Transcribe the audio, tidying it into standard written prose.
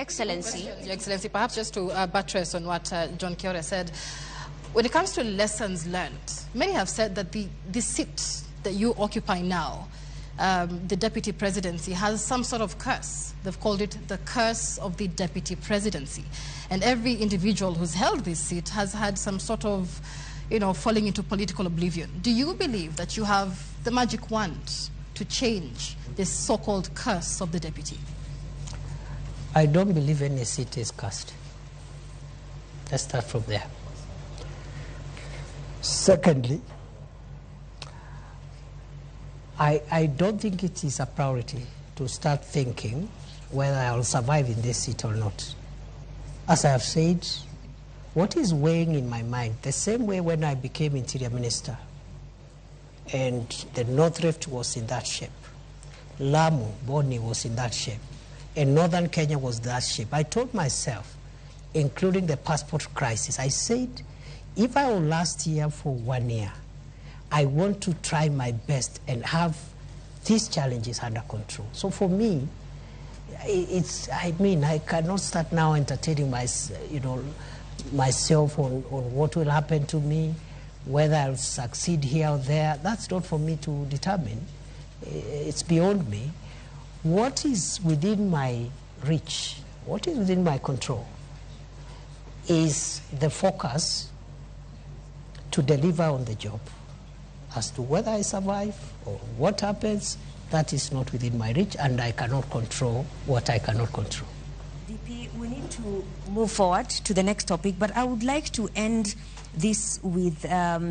Excellency. Your Excellency, perhaps just to buttress on what John Kiore said, when it comes to lessons learned, many have said that the seat that you occupy now, the deputy presidency, has some sort of curse. They've called it the curse of the deputy presidency. And every individual who's held this seat has had some sort of, falling into political oblivion. Do you believe that you have the magic wand to change this so-called curse of the deputy? I don't believe any seat is cursed. Let's start from there. Secondly, I don't think it is a priority to start thinking whether I will survive in this seat or not. As I have said, what is weighing in my mind, the same way when I became Interior Minister, and the North Rift was in that shape, Lamu, Boni was in that shape, and Northern Kenya was that shape. I told myself, including the passport crisis, I said, if I will last here for 1 year, I want to try my best and have these challenges under control. So for me, I cannot start now entertaining myself on what will happen to me, whether I'll succeed here or there. That's not for me to determine. It's beyond me. What is within my reach, what is within my control, is the focus to deliver on the job. As to whether I survive or what happens, that is not within my reach, and I cannot control what I cannot control. DP, we need to move forward to the next topic, but I would like to end this with